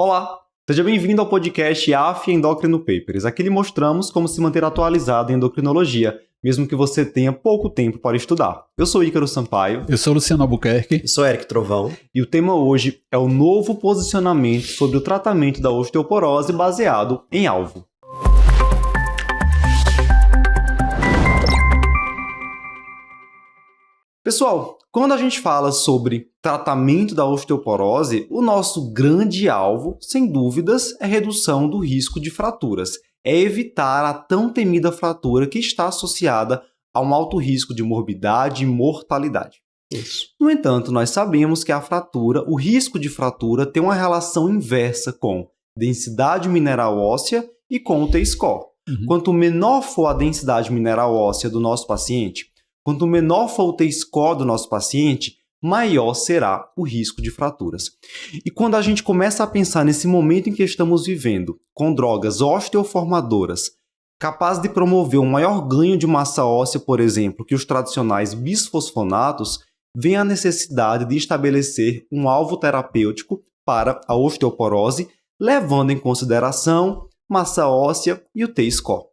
Olá, seja bem-vindo ao podcast AF Endocrino Papers. Aqui lhe mostramos como se manter atualizado em endocrinologia, mesmo que você tenha pouco tempo para estudar. Eu sou Ícaro Sampaio. Eu sou Luciano Albuquerque. Eu sou Eric Trovão. E o tema hoje é o novo posicionamento sobre o tratamento da osteoporose baseado em alvo. Pessoal, quando a gente fala sobre tratamento da osteoporose, o nosso grande alvo, sem dúvidas, é redução do risco de fraturas. É evitar a tão temida fratura que está associada a um alto risco de morbidade e mortalidade. Isso. No entanto, nós sabemos que o risco de fratura tem uma relação inversa com densidade mineral óssea e com o T-score. Quanto menor for a densidade mineral óssea do nosso paciente, quanto menor for o T-score do nosso paciente, maior será o risco de fraturas. E quando a gente começa a pensar nesse momento em que estamos vivendo, com drogas osteoformadoras, capazes de promover um maior ganho de massa óssea, por exemplo, que os tradicionais bisfosfonatos, vem a necessidade de estabelecer um alvo terapêutico para a osteoporose, levando em consideração massa óssea e o T-score.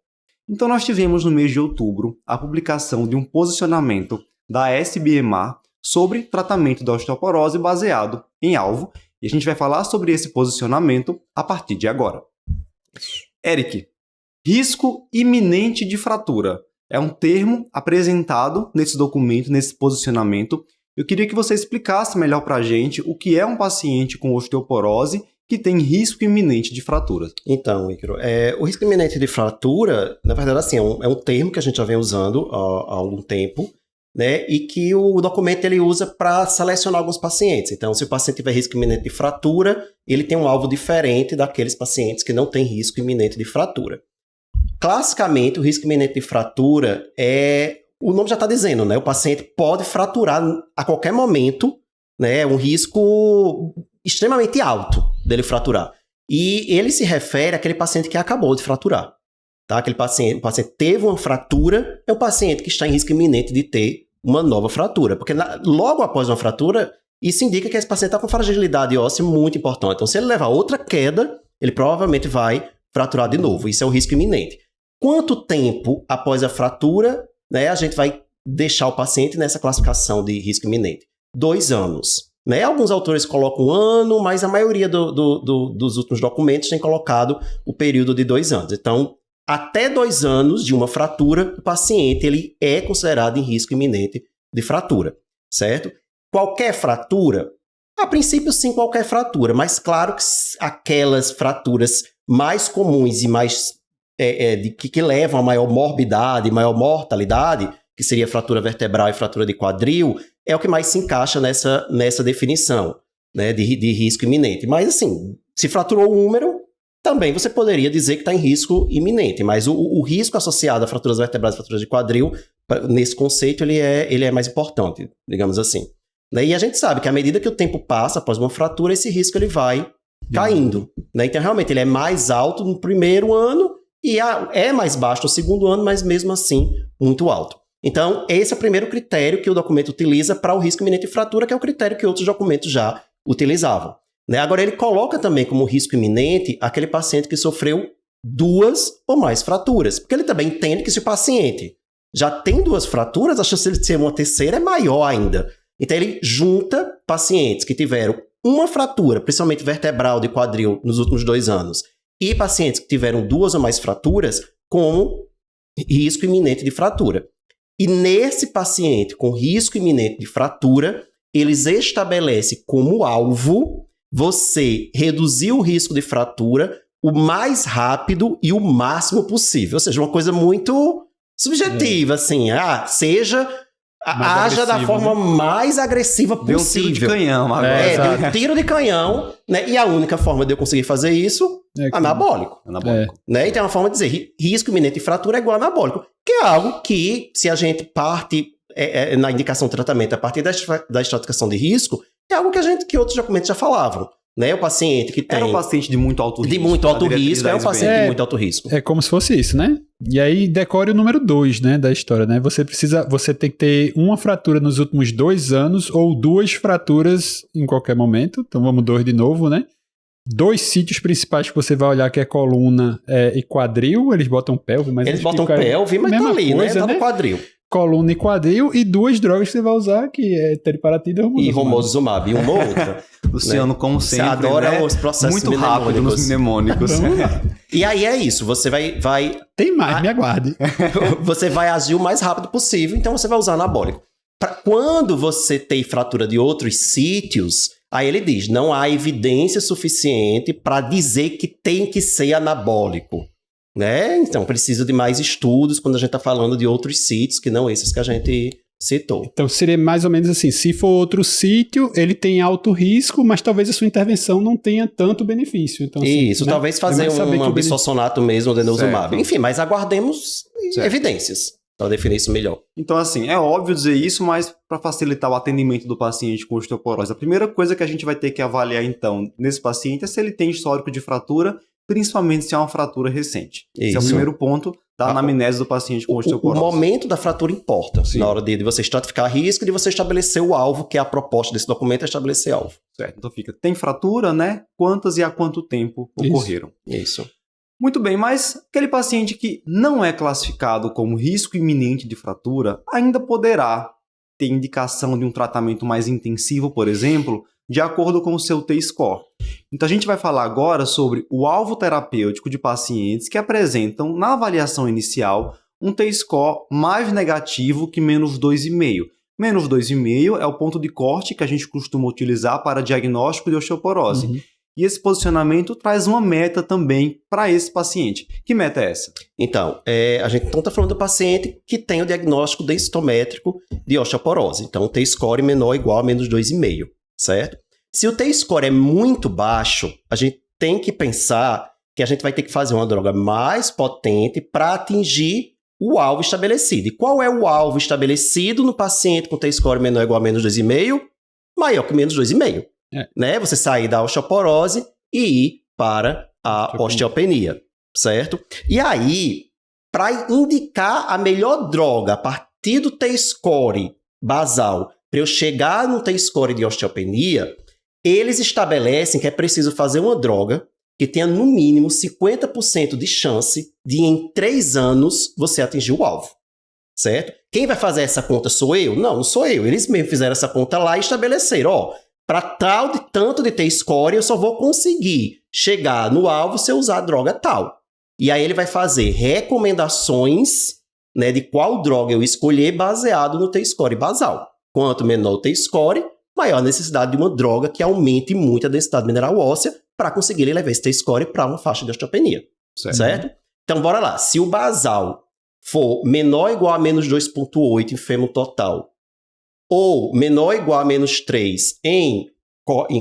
Então, nós tivemos no mês de outubro a publicação de um posicionamento da SBMA sobre tratamento da osteoporose baseado em alvo, e a gente vai falar sobre esse posicionamento a partir de agora. Eric, risco iminente de fratura é um termo apresentado nesse documento, nesse posicionamento. Eu queria que você explicasse melhor para a gente o que é um paciente com osteoporose que tem risco iminente de fraturas. Então, Ícaro, o risco iminente de fratura, na verdade, assim, é um termo que a gente já vem usando há algum tempo, né, e que o documento ele usa para selecionar alguns pacientes. Então, se o paciente tiver risco iminente de fratura, ele tem um alvo diferente daqueles pacientes que não têm risco iminente de fratura. Classicamente, o risco iminente de fratura o nome já está dizendo, né, o paciente pode fraturar a qualquer momento, né, um risco extremamente alto dele fraturar. E ele se refere àquele paciente que acabou de fraturar. Tá? O paciente teve uma fratura, é um paciente que está em risco iminente de ter uma nova fratura. Porque logo após uma fratura, isso indica que esse paciente está com fragilidade óssea muito importante. Então, se ele levar outra queda, ele provavelmente vai fraturar de novo. Isso é o risco iminente. Quanto tempo após a fratura, né, a gente vai deixar o paciente nessa classificação de risco iminente? 2 anos. Né? Alguns autores colocam 1 ano, mas a maioria dos últimos documentos tem colocado o período de 2 anos. Então, até 2 anos de uma fratura, o paciente ele é considerado em risco iminente de fratura, certo? Qualquer fratura, a princípio sim, qualquer fratura, mas claro que aquelas fraturas mais comuns e mais que levam a maior morbidade, maior mortalidade, que seria fratura vertebral e fratura de quadril, é o que mais se encaixa nessa definição, né, de risco iminente. Mas, assim, se fraturou o húmero, também você poderia dizer que está em risco iminente. Mas o risco associado a fraturas vertebrais e fraturas de quadril, nesse conceito, ele é mais importante, digamos assim. Né? E a gente sabe que à medida que o tempo passa, após uma fratura, esse risco ele vai caindo. Né? Então, realmente, ele é mais alto no primeiro ano e é mais baixo no segundo ano, mas mesmo assim, muito alto. Então, esse é o primeiro critério que o documento utiliza para o risco iminente de fratura, que é o critério que outros documentos já utilizavam. Né? Agora, ele coloca também como risco iminente aquele paciente que sofreu 2 ou mais fraturas, porque ele também entende que se o paciente já tem 2 fraturas, a chance de ser uma terceira é maior ainda. Então, ele junta pacientes que tiveram uma fratura, principalmente vertebral de quadril, nos últimos 2 anos, e pacientes que tiveram 2 ou mais fraturas como risco iminente de fratura. E nesse paciente com risco iminente de fratura, eles estabelecem como alvo você reduzir o risco de fratura o mais rápido e o máximo possível. Ou seja, uma coisa muito subjetiva, assim. Haja da forma mais agressiva possível. Deu um tiro de canhão agora. Deu um tiro de canhão, né? E a única forma de eu conseguir fazer isso anabólico. Né? Então é uma forma de dizer risco iminente de fratura é igual a anabólico. Que é algo que, se a gente parte na indicação de tratamento a partir da estratificação de risco, é algo que outros documentos já falavam. Né? O paciente que tem... Era um paciente de muito alto risco. De muito alto risco, é um paciente de muito alto risco. É como se fosse isso, né? E aí decore o número 2, né, da história, né? Você tem que ter uma fratura nos últimos 2 anos ou 2 fraturas em qualquer momento. Então vamos 2 de novo, né? 2 sítios principais que você vai olhar, que é coluna e quadril, eles botam pelve, mas... Eles botam pelve, mas tá ali, coisa, né? Tá no quadril. Coluna e quadril, e 2 drogas que você vai usar, que é teriparatida e romosozumab. E uma ou outra. Luciano, né? Como sempre, você adora os processos muito rápido nos mnemônicos. E aí é isso, você vai... Tem mais, me aguarde. Você vai agir o mais rápido possível, então você vai usar anabólico. Quando você tem fratura de outros sítios, aí ele diz, não há evidência suficiente para dizer que tem que ser anabólico. Né? Então, precisa de mais estudos quando a gente está falando de outros sítios que não esses que a gente citou. Então, seria mais ou menos assim, se for outro sítio, ele tem alto risco, mas talvez a sua intervenção não tenha tanto benefício. Então, assim, isso, né? Talvez fazer um bisossonato mesmo, denosumab. Enfim, mas aguardemos evidências para definir isso melhor. Então, assim, é óbvio dizer isso, mas para facilitar o atendimento do paciente com osteoporose, a primeira coisa que a gente vai ter que avaliar, então, nesse paciente é se ele tem histórico de fratura, principalmente se é uma fratura recente. Esse é o primeiro ponto da anamnese do paciente com osteoporose. O momento da fratura importa. Sim. Na hora de você estratificar risco e de você estabelecer o alvo, que é a proposta desse documento, é estabelecer alvo. Certo. Então fica, tem fratura, né? Quantas e há quanto tempo ocorreram? Isso. Muito bem, mas aquele paciente que não é classificado como risco iminente de fratura ainda poderá ter indicação de um tratamento mais intensivo, por exemplo, de acordo com o seu T-score. Então a gente vai falar agora sobre o alvo terapêutico de pacientes que apresentam, na avaliação inicial, um T-score mais negativo que menos 2,5. Menos 2,5 é o ponto de corte que a gente costuma utilizar para diagnóstico de osteoporose. Uhum. E esse posicionamento traz uma meta também para esse paciente. Que meta é essa? Então, a gente está falando do paciente que tem o diagnóstico densitométrico de osteoporose. Então, o T-score menor ou igual a menos 2,5, certo? Se o T-score é muito baixo, a gente tem que pensar que a gente vai ter que fazer uma droga mais potente para atingir o alvo estabelecido. E qual é o alvo estabelecido no paciente com T-score menor ou igual a menos 2,5? Maior que menos 2,5. Né? Você sair da osteoporose e ir para a osteopenia, certo? E aí, para indicar a melhor droga a partir do T-score basal, para eu chegar no T-score de osteopenia, eles estabelecem que é preciso fazer uma droga que tenha no mínimo 50% de chance de em 3 anos você atingir o alvo, certo? Quem vai fazer essa conta sou eu? Não sou eu. Eles mesmos fizeram essa conta lá e estabeleceram, para tal de tanto de T-score, eu só vou conseguir chegar no alvo se eu usar a droga tal. E aí ele vai fazer recomendações, né, de qual droga eu escolher baseado no T-score basal. Quanto menor o T-score, maior a necessidade de uma droga que aumente muito a densidade mineral óssea para conseguir levar esse T-score para uma faixa de osteopenia. Certo? Então, bora lá. Se o basal for menor ou igual a menos 2,8 em fêmur total, ou menor ou igual a menos 3 em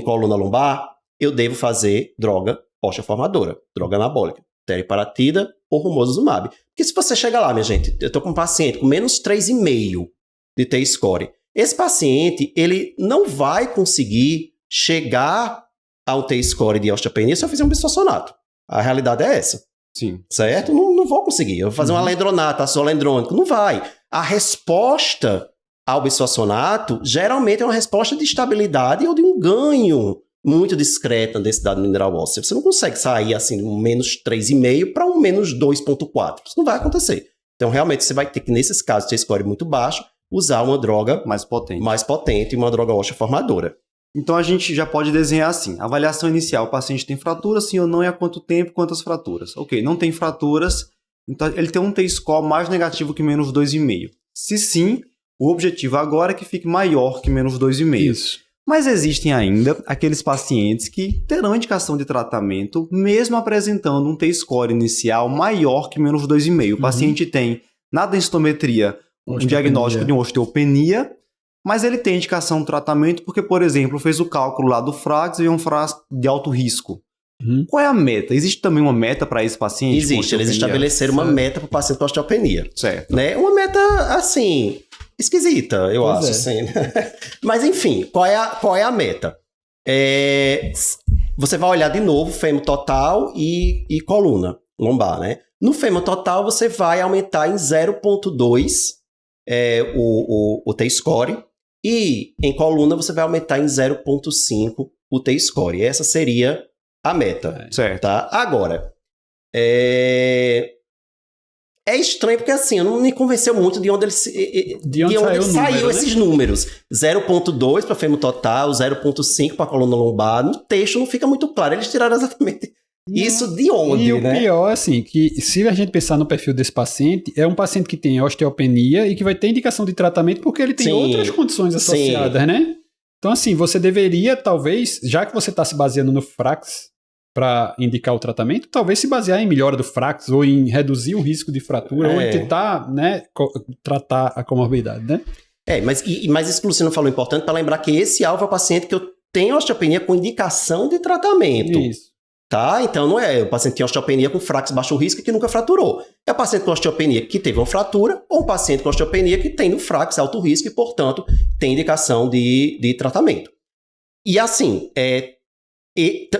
coluna lombar, eu devo fazer droga osteoformadora, droga anabólica, teriparatida ou romosozumab. Porque se você chega lá, minha gente, eu estou com um paciente com menos 3,5 de T-score, esse paciente ele não vai conseguir chegar ao T-score de osteopenia se eu fizer um bisfosfonato. A realidade é essa. Sim. Certo? Não vou conseguir. Eu vou fazer um alendronato, ácido alendrônico. Não vai. A resposta ao bisfosfonato geralmente é uma resposta de estabilidade ou de um ganho muito discreto na densidade mineral óssea. Você não consegue sair assim de um menos 3,5 para um menos 2,4. Isso não vai acontecer. Então, realmente, você vai ter que, nesses casos, ter score muito baixo, usar uma droga mais potente, uma droga osteoformadora. Então, a gente já pode desenhar assim. Avaliação inicial, o paciente tem fratura, sim ou não, e há quanto tempo, quantas fraturas. Ok, não tem fraturas, então ele tem um T-score mais negativo que menos 2,5. Se sim, o objetivo agora é que fique maior que menos 2,5. Isso. Mas existem ainda aqueles pacientes que terão indicação de tratamento, mesmo apresentando um T-score inicial maior que menos 2,5. O paciente tem, na densitometria, um diagnóstico de uma osteopenia, mas ele tem indicação de tratamento porque, por exemplo, fez o cálculo lá do FRAX e é um FRAX de alto risco. Qual é a meta? Existe também uma meta para esse paciente? Existe, eles estabeleceram uma meta para o paciente com osteopenia. Certo. Né? Uma meta, assim, esquisita, eu acho. Assim. Mas, enfim, qual é a meta? Você vai olhar de novo fêmur total e coluna lombar, né? No fêmur total, você vai aumentar em 0,2 o T-score e em coluna você vai aumentar em 0,5 o T-score. Essa seria a meta. Certo. Tá? Agora, é estranho porque assim, não me convenceu muito de onde saiu esses números. 0,2 para fêmur total, 0,5 para coluna lombar. No texto não fica muito claro. Eles tiraram exatamente isso de onde, e o pior, assim, que se a gente pensar no perfil desse paciente, é um paciente que tem osteopenia e que vai ter indicação de tratamento porque ele tem outras condições associadas, né? Então, assim, você deveria, talvez, já que você está se baseando no FRAX para indicar o tratamento, talvez se basear em melhora do FRAX ou em reduzir o risco de fratura ou em tentar, né, tratar a comorbidade, né? Mas isso que o Luciano falou importante para lembrar que esse alvo é o paciente que eu tenho osteopenia com indicação de tratamento. Isso. Tá? Então não é o paciente que tem osteopenia com FRAX baixo risco que nunca fraturou. É o paciente com osteopenia que teve uma fratura ou um paciente com osteopenia que tem no FRAX alto risco e, portanto, tem indicação de tratamento. E assim,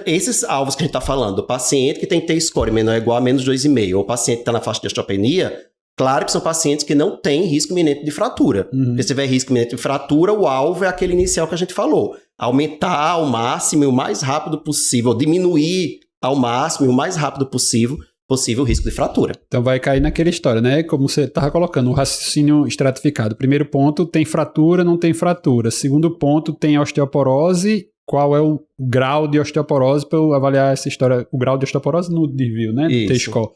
esses alvos que a gente está falando, o paciente que tem T-score menor ou igual a menos 2,5 ou o paciente que está na faixa de osteopenia, claro que são pacientes que não têm risco iminente de fratura. Porque se tiver risco iminente de fratura, o alvo é aquele inicial que a gente falou. Aumentar ao máximo e o mais rápido possível, diminuir ao máximo e o mais rápido possível o risco de fratura. Então vai cair naquela história, né? Como você estava colocando, o raciocínio estratificado. Primeiro ponto, tem fratura, não tem fratura. Segundo ponto, tem osteoporose. Qual é o grau de osteoporose para eu avaliar essa história? O grau de osteoporose no desvio, né? Isso. T-score.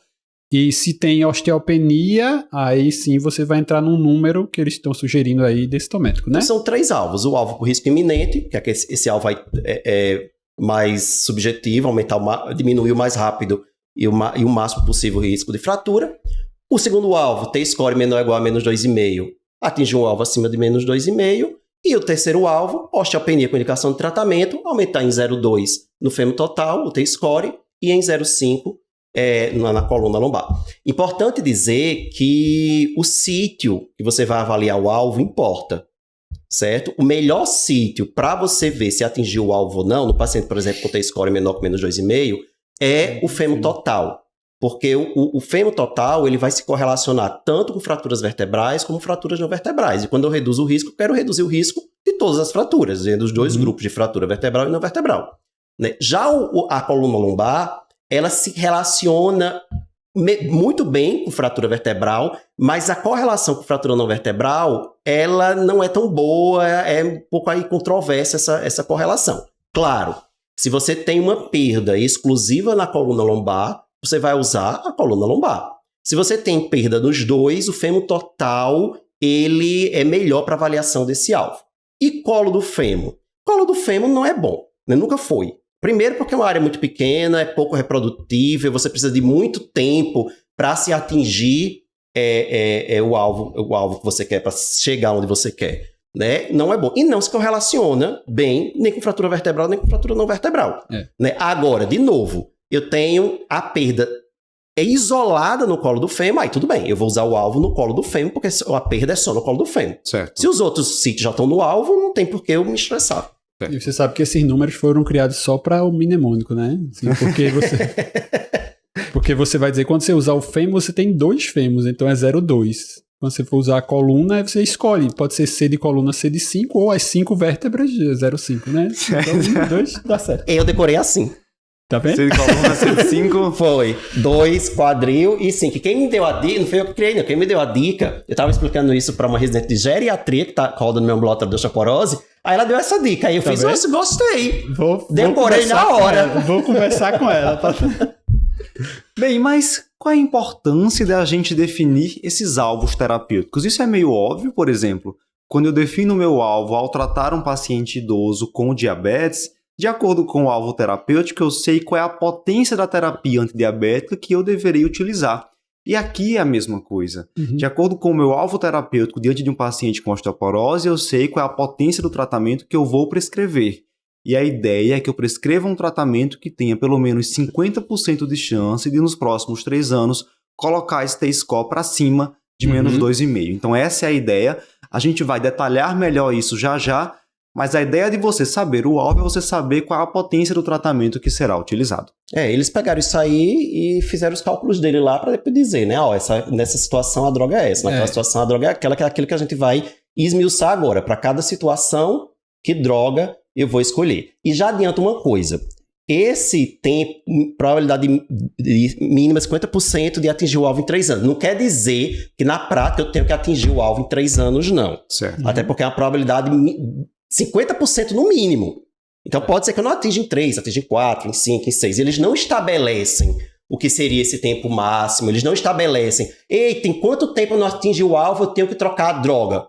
E se tem osteopenia, aí sim você vai entrar num número que eles estão sugerindo aí desse tométrico, né? Então, são 3 alvos. O alvo por risco iminente, que é que esse alvo é mais subjetivo, diminuir o mais rápido e o máximo possível o risco de fratura. O segundo alvo, T-score menor ou igual a menos 2,5, atingir um alvo acima de menos 2,5. E o terceiro alvo, osteopenia com indicação de tratamento, aumentar em 0,2 no fêmur total, o T-score, e em 0,5 na coluna lombar. Importante dizer que o sítio que você vai avaliar o alvo importa, certo? O melhor sítio para você ver se atingiu o alvo ou não, no paciente, por exemplo, com T-score menor que menos 2,5, é o fêmur total. Porque o fêmur total ele vai se correlacionar tanto com fraturas vertebrais como fraturas não vertebrais. E quando eu reduzo o risco, eu quero reduzir o risco de todas as fraturas, dos dois grupos de fratura vertebral e não vertebral. Né? Já a coluna lombar, ela se relaciona muito bem com fratura vertebral, mas a correlação com fratura não vertebral, ela não é tão boa, é um pouco aí controversa essa correlação. Claro, se você tem uma perda exclusiva na coluna lombar, você vai usar a coluna lombar. Se você tem perda nos dois, o fêmur total, ele é melhor para avaliação desse alvo. E colo do fêmur? Colo do fêmur não é bom, né? Nunca foi. Primeiro porque é uma área muito pequena, é pouco reprodutível, você precisa de muito tempo para se atingir o alvo que você quer, para chegar onde você quer. Né? Não é bom. E não se correlaciona bem nem com fratura vertebral, nem com fratura não vertebral. Né? Agora, de novo, eu tenho a perda isolada no colo do fêmur, aí tudo bem, eu vou usar o alvo no colo do fêmur, porque a perda é só no colo do fêmur. Certo. Se os outros sítios já estão no alvo, não tem por que eu me estressar. E você sabe que esses números foram criados só para o mnemônico, né? Assim, porque você vai dizer, quando você usar o fêmur, você tem 2 fêmurs, então é 0,2. Quando você for usar a coluna, você escolhe, pode ser C de coluna, C de 5, ou as 5 vértebras de 0,5, né? Então, 2 dá certo. Eu decorei assim. Tá vendo? C de coluna, C de 5. Foi 2, quadril e 5. Quem me deu a dica, não foi eu que criei, não. Quem me deu a dica, eu tava explicando isso para uma residente de geriatria que tá rodando meu ambulatório de osteoporose. Aí ela deu essa dica, aí eu fiz, nossa, gostei. Decorei na hora. Vou conversar com ela. Tá? Bem, mas qual é a importância da gente definir esses alvos terapêuticos? Isso é meio óbvio, por exemplo, quando eu defino o meu alvo ao tratar um paciente idoso com diabetes, de acordo com o alvo terapêutico, eu sei qual é a potência da terapia antidiabética que eu deveria utilizar. E aqui é a mesma coisa. De acordo com o meu alvo terapêutico diante de um paciente com osteoporose, eu sei qual é a potência do tratamento que eu vou prescrever. E a ideia é que eu prescreva um tratamento que tenha pelo menos 50% de chance de, nos próximos 3 anos, colocar esse T-score para cima de menos 2,5. Então essa é a ideia. A gente vai detalhar melhor isso já já, mas a ideia de você saber o alvo é você saber qual é a potência do tratamento que será utilizado. Eles pegaram isso aí e fizeram os cálculos dele lá para depois dizer, né? Nessa situação a droga é essa, naquela situação a droga é aquela, que é aquilo que a gente vai esmiuçar agora. Para cada situação, que droga eu vou escolher. E já adianto uma coisa. esse tempo, probabilidade mínima 50% de atingir o alvo em 3 anos. Não quer dizer que na prática eu tenho que atingir o alvo em 3 anos, não. Certo. Até porque é uma probabilidade 50% no mínimo. Então pode ser que eu não atinja em 3, atinja em 4, em 5, em 6. Eles não estabelecem o que seria esse tempo máximo. Eles não estabelecem. Eita, em quanto tempo eu não atingi o alvo, eu tenho que trocar a droga.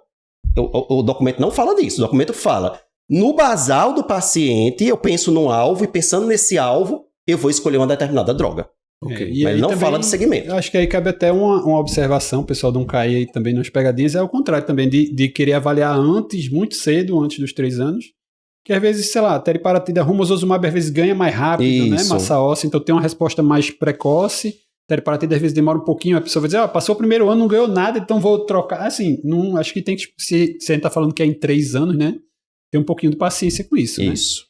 O documento não fala disso. O documento fala, no basal do paciente, eu penso num alvo e pensando nesse alvo, eu vou escolher uma determinada droga. Okay. Mas ele não fala de segmento. Acho que aí cabe até uma observação, o pessoal não cair aí também nas pegadinhas, é o contrário também, de querer avaliar antes, muito cedo, antes dos 3 anos, que às vezes, sei lá, teriparatida romosozumab às vezes ganha mais rápido, né, massa óssea, então tem uma resposta mais precoce, teriparatida às vezes demora um pouquinho, a pessoa vai dizer, passou o primeiro ano, não ganhou nada, então vou trocar, assim, não, acho que tem que, se a gente tá falando que é em 3 anos, né, ter um pouquinho de paciência com isso, né? Isso.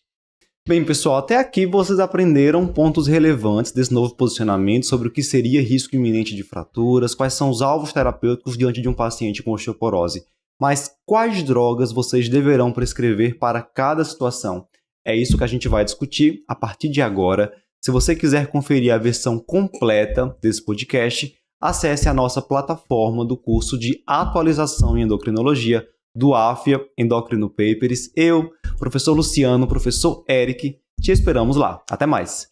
Bem, pessoal, até aqui vocês aprenderam pontos relevantes desse novo posicionamento sobre o que seria risco iminente de fraturas, quais são os alvos terapêuticos diante de um paciente com osteoporose. Mas quais drogas vocês deverão prescrever para cada situação? É isso que a gente vai discutir a partir de agora. Se você quiser conferir a versão completa desse podcast, acesse a nossa plataforma do curso de atualização em endocrinologia do AFIA Endocrino Papers. Eu, professor Luciano, professor Eric, te esperamos lá. Até mais!